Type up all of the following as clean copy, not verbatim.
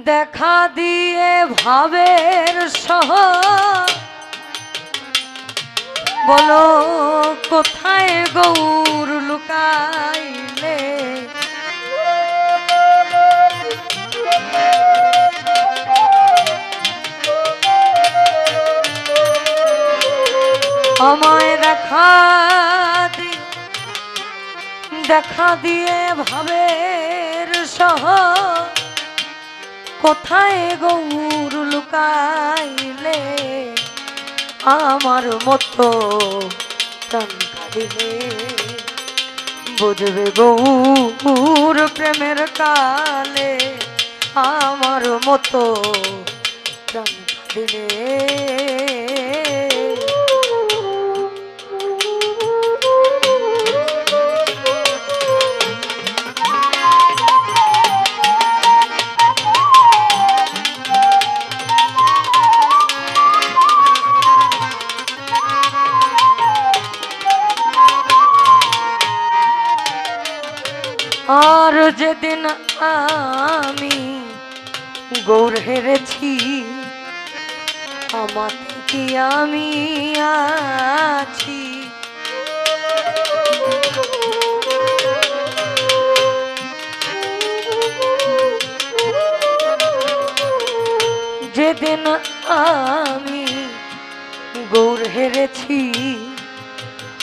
দেখা দিয়ে ভাবের শহর বলো কোথায় গৌর লুকাইলে আমায় দেখা দিয়ে ভাবের শহর কোথায় গৌর লুকাইলে আমার মতো প্রাণ কাঁদিলে বুঝবে গৌর প্রেমের কালে আমার মতো প্রাণ কাঁদিলে আর যেদিন আমি গৌর হেরেছি আমাতে কি আমি আছি যেদিন আমি গৌর হেরেছি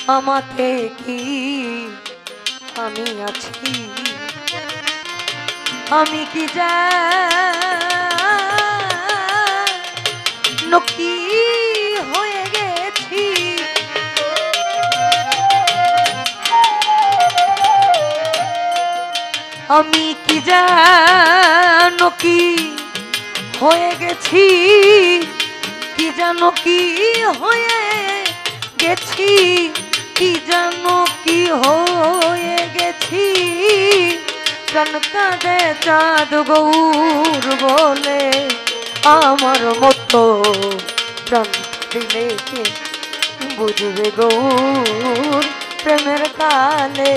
আমাতে কি আমি আছি আমি কি জানি কি হয়ে গেছি আমি কি জানি কি হয়ে গেছি কি জানো কি হয়ে গেছি কি জানো কি হয়ে গেছি প্রাণ কাঁদে চাঁদ গৌর বলে আমার মতো প্রাণ দিলে বুঝবে গৌর প্রেমের কালে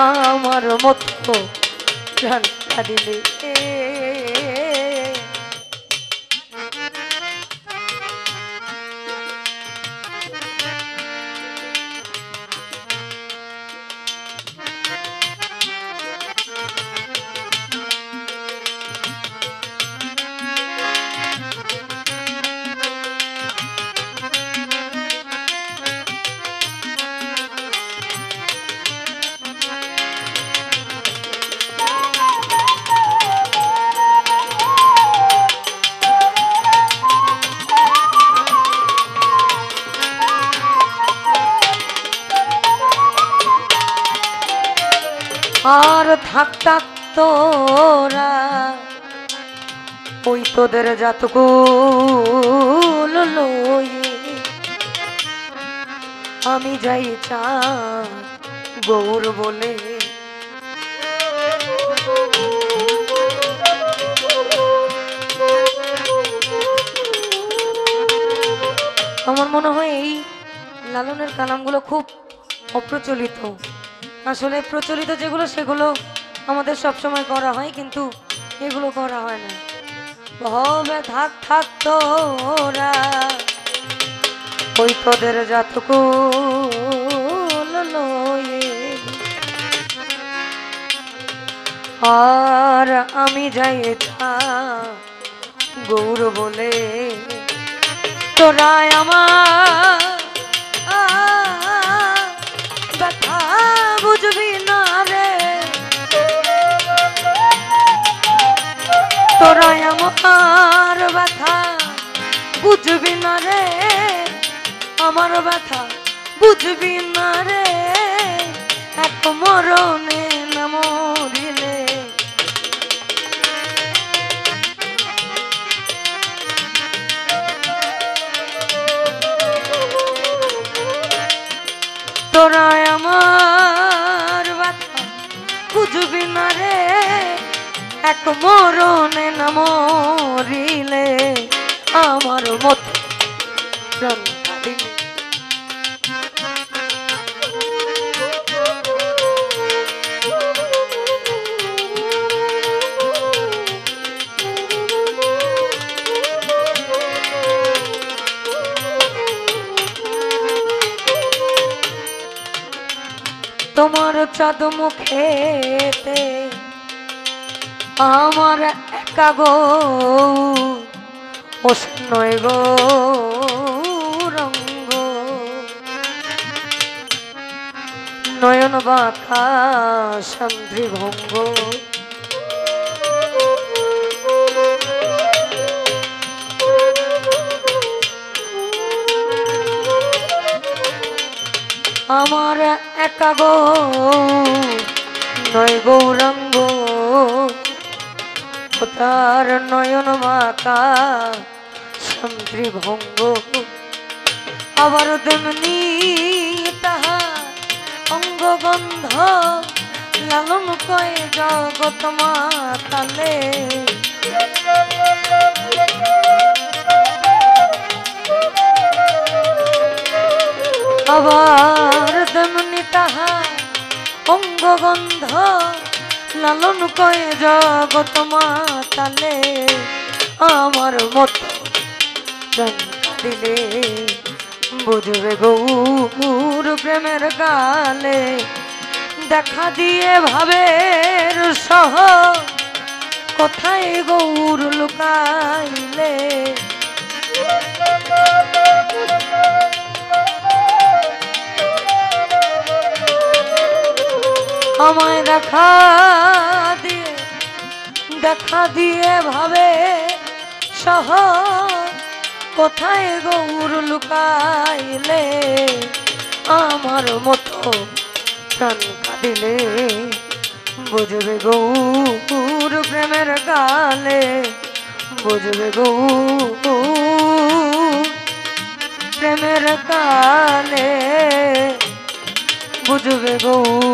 আমার মতো প্রাণ দিলে আর থাক তোরা ওই তোদের জাতকুল লয়ে আমি যাই চাঁদ গৌর বলে আমার মনে হয় এই লালনের কালামগুলো খুব অপ্রচলিত আসলে প্রচলিত যেগুলো সেগুলো আমাদের সব সময় করা হয় কিন্তু এগুলো করা হয় না ভবে থাক তোরা ওই তোদের জাতকুল লয়ে আর আমি যাই গৌর বলে তোরা আমার ব্যথা বুঝবি না রে তোরা আমার ব্যথা বুঝবি না রে আমার ব্যথা বুঝবি না রে এক মরণে না মরিলে তোরা আমার ব্যথা বুঝবি না রে এক মরণে না মরিলে আমার মতো প্রাণ কাঁদিলে চাঁদ মুখেতে আমার একা গো নয় গো রঙ্গ নয়ন বাঁকা সান্দ্রী ভঙ্গ আমার একা গো নয় গৌরাঙ্গ তার নয়ন বাঁকা সান্দ্রী ভঙ্গ আবার তেমনি তাহা অঙ্গগন্ধ লালন কয় জগৎ মাতালে আবার তেমনি তাহা অঙ্গগন্ধ লালন কয় জগৎ মাতালে আমার মতো প্রাণ দিলে বুঝবে গৌর প্রেমের গালে দেখা দিয়ে ভাবের সহ কোথায় গৌর লুকাইলে আমায় দেখা দিয়ে ভাবে সহ কোথায় গৌর লুকাইলে আমার মতো প্রাণ কাঁদিলে বুঝবে গৌর প্রেমের গালে বুঝবে গৌর প্রেমের গালে বুঝবে গৌর